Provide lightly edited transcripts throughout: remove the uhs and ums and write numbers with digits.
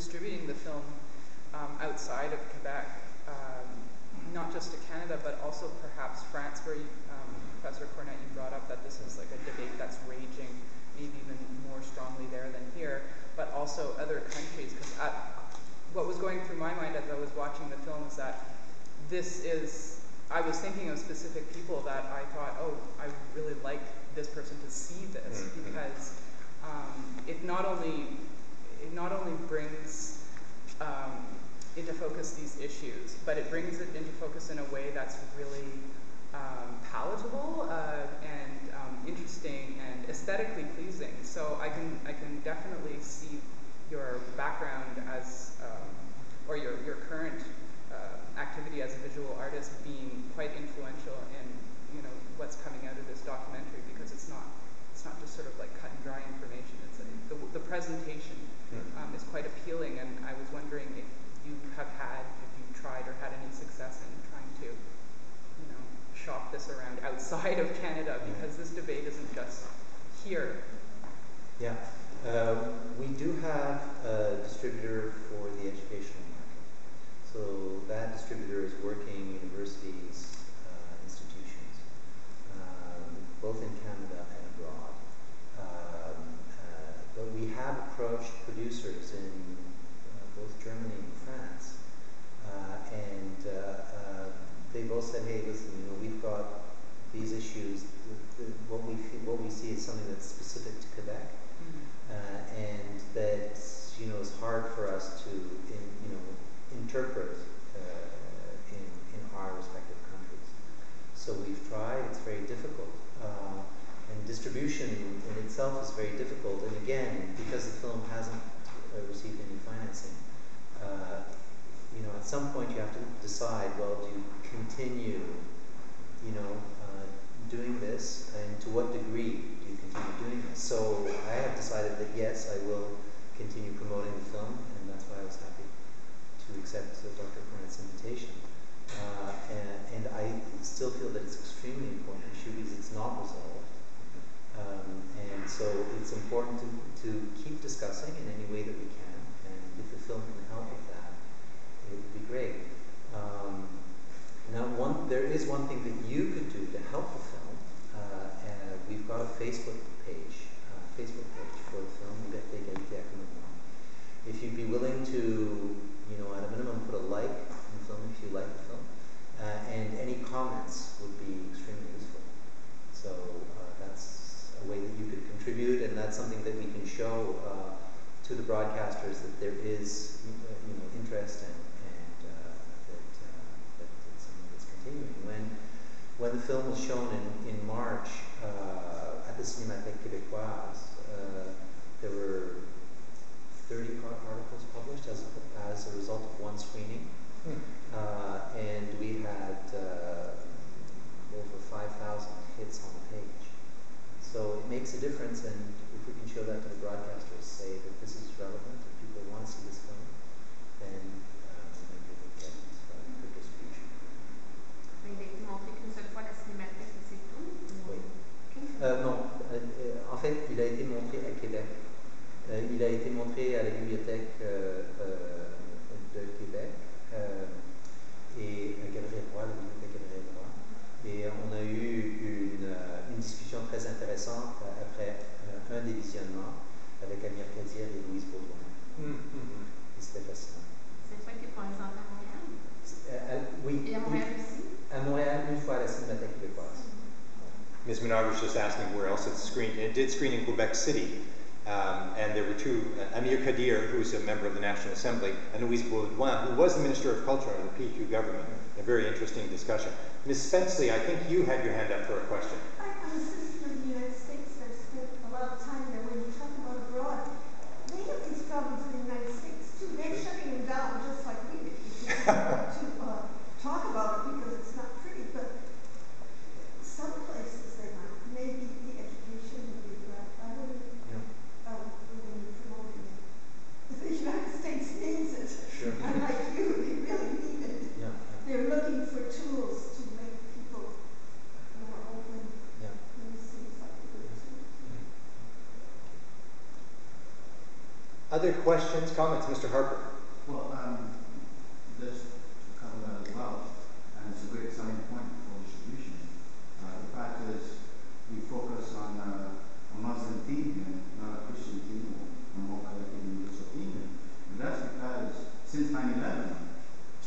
distributing the film outside of Quebec, not just to Canada, but also perhaps France, where Professor Cornette, you brought up that this is like a debate that's raging maybe even more strongly there than here, but also other countries. Because what was going through my mind as I was watching the film is that I was thinking of specific people that I thought, oh, I really like this person to see this, because it not only brings into focus these issues, but it brings it into focus in a way that's really palatable and interesting and aesthetically pleasing. So I can definitely see your background as or your current activity as a visual artist being quite influential in what's coming out of this documentary, because it's not just sort of like cut and dry information. It's the presentation is quite appealing, and I was wondering if you tried or had any success in trying to shop this around outside of Canada, because this debate isn't just here. Yeah, we do have a distributor for the educational market. So that distributor is working universities, institutions, both in Canada and abroad. But we have approached producers in both Germany and France, and they both said, hey, listen, we've got these issues. What we see is something that's specific to Quebec, and that is hard for us to interpret in our respective countries. So we've tried. It's very difficult, and distribution in itself is very difficult. And again, because the film hasn't received any financing, at some point you have to decide, well, do you continue doing this, and to what degree do you continue doing this? So I have decided that yes, I will continue promoting the film, and that's why I was happy to accept Dr. Cornette's invitation. And I still feel that it's an extremely important issue because it's not resolved. And so it's important to keep discussing in any way that we can, and if the film can help with that, it would be great. Now, there is one thing that you could do to help the film. We've got a Facebook page for the film, Liberté, Égalité, Accommodement. If you'd be willing to, at a minimum, put a like on the film if you like the film, and any comments would be extremely useful. So that's a way that you could contribute, and that's something that we can show to the broadcasters that there is, interest and that it's something that's continuing. When the film was shown in March at the Cinémathèque Québécoise, there were 30 articles published as a result of one screening, and we had over 5,000 hits on the page. So it makes a difference, and if we can show that to the broadcasters, say that this is relevant, if people want to see this film, then maybe we'll get good distribution. Mais il a été montré qu'une seule fois à la Cinémathèque, et c'est tout? Oui. Non, en fait, il a été montré à Québec. Il a été montré à la bibliothèque de Québec et à Galerie Roy, la bibliothèque Galerie Roy. Et on a eu une discussion très intéressante après un des visionnements avec Amir Kadir et Louise Baudouin. Et c'était fascinant. Cette fois, il était présenté à Montréal? Oui. Et à Montréal aussi? À Montréal, une fois à la Cinémathèque québécoise. Ms. Menard was just asking where else it's screened. It did screen in Quebec City, and there were two, Amir Kadir, who's a member of the National Assembly, and Louise Baudouin, who was the Minister of Culture under the PQ government. A very interesting discussion. Ms. Spenceley, I think you had your hand up for a question. I'm a citizen of the United States, and I've spent a lot of time there. When you talk about abroad, they have these problems in the United States too. They're shutting them down just like we did. To talk about it because it's not pretty, but some places they might. Maybe the education would be better. I wouldn't promoting it. The United States needs it. Sure. Unlike you, they really need it. Yeah. They're looking for tools to make people more open. Yeah. There's questions, comments? Mr. Harper? Well, just to cover that as well, and it's a great selling point for distribution. The fact is, we focus on a Muslim theme and not a Christian theme or a more collective universal theme. And that's because since 9/11,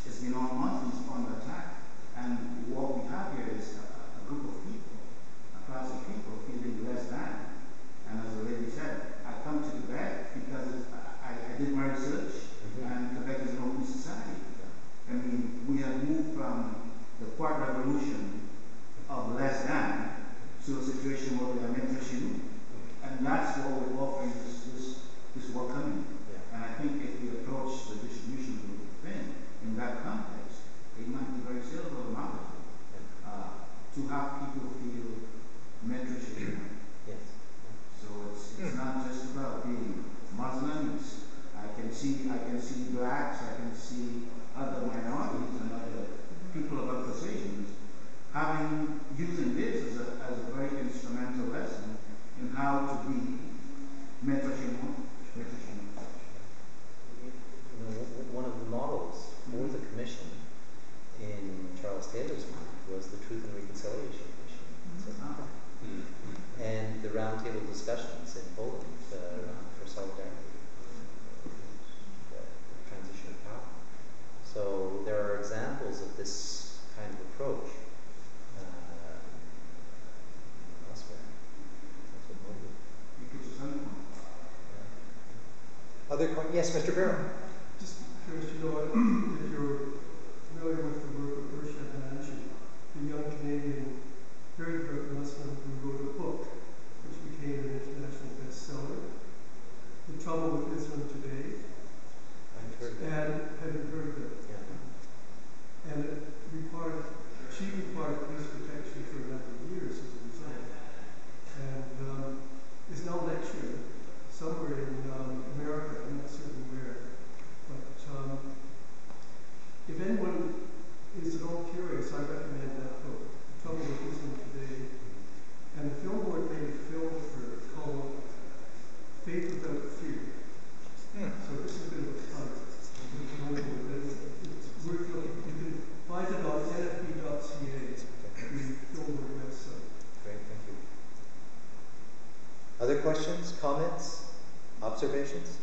it's been all Muslims on the attack. And what we have here is a group of people, a class of people feeling less than. And as the lady said, I come to Quebec because I did my research, and Quebec is an open society. I mean, we have moved from the Quiet Revolution of less than to a situation where we are mentor chez nous. And that's what we're offering this welcoming. And I think if we approach the distribution of the thing in that context, it might be very saleable and marketable to have people feel mentorship. Yes. So it's not just about being Muslims. I can see blacks, I can see other minorities and other people of other persuasions using this as a very instrumental lesson in how to be mentorship. One of the models for the commission in Charles Taylor's mind was the Truth and Reconciliation Commission. And the roundtable discussions in Poland for solidarity, the transition of power. So there are examples of this kind of approach elsewhere. That's what motivates. Other questions? Yes, Mr. Barrow. Just curious to know if you're familiar with the work of Urshad Manji, the young Canadian, very devout Muslim who wrote a book which became an international bestseller, The Trouble with Islam Today. I've heard that. And have you heard of it? Yeah. And she required police protection for a number of years as a result. And is now lecturing somewhere in America, I'm not certain where. But if anyone is at all curious, I recommend that book, The Trouble with Islam Today. And the film board made a film for it called Faith Without Fear. So this is a bit of a fun. It's worth looking. You can find it on nfb.ca, the film board website. Great, thank you. Other questions, comments, observations?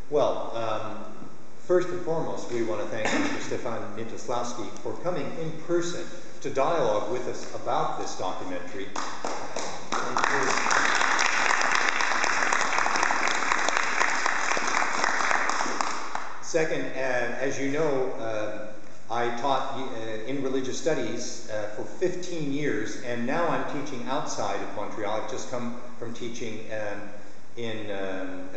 Well, first and foremost, we want to thank Mr. Stefan Nietoslawski for coming in person to dialogue with us about this documentary. Thank you. Second, as you know, I taught in religious studies for 15 years, and now I'm teaching outside of Montreal. I've just come from teaching at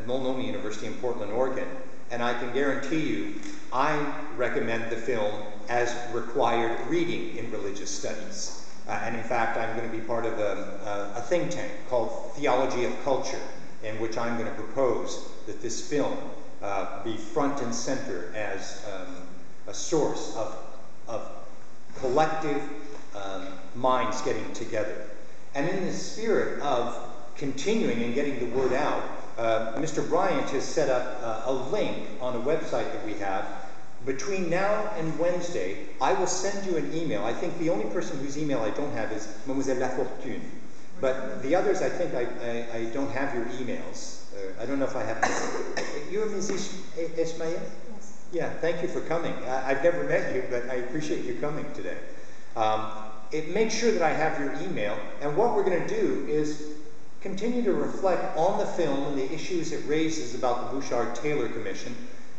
Multnomah University in Portland, Oregon, and I can guarantee you, I recommend the film as required reading in religious studies. And in fact, I'm going to be part of a think tank called Theology of Culture, in which I'm going to propose that this film be front and center as a source of collective minds getting together. And in the spirit of continuing and getting the word out, Mr. Bryant has set up a link on a website that we have. Between now and Wednesday, I will send you an email. I think the only person whose email I don't have is Mademoiselle Lafortune. But the others, I think I don't have your emails. I don't know if I have. You're Mrs. Ismail? Yes. Yeah, thank you for coming. I've never met you, but I appreciate you coming today. It makes sure that I have your email, and what we're going to do is continue to reflect on the film and the issues it raises about the Bouchard-Taylor Commission,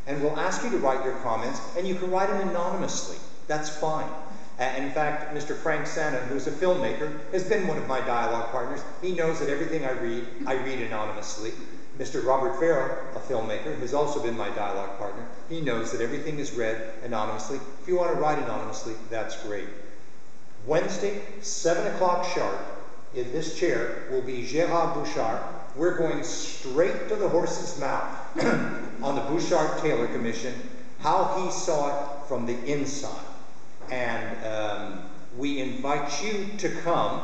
and we'll ask you to write your comments, and you can write them anonymously. That's fine. And in fact, Mr. Frank Sanna, who's a filmmaker, has been one of my dialogue partners. He knows that everything I read anonymously. Mr. Robert Farrell, a filmmaker, has also been my dialogue partner. He knows that everything is read anonymously. If you want to write anonymously, that's great. Wednesday, 7 o'clock sharp, in this chair will be Gérard Bouchard. We're going straight to the horse's mouth on the Bouchard-Taylor Commission, how he saw it from the inside. And we invite you to come,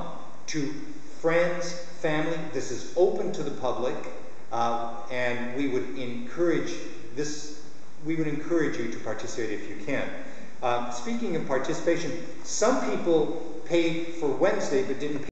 to friends, family. This is open to the public. and we would encourage you to participate if you can. Speaking of participation, some people paid for Wednesday but didn't pay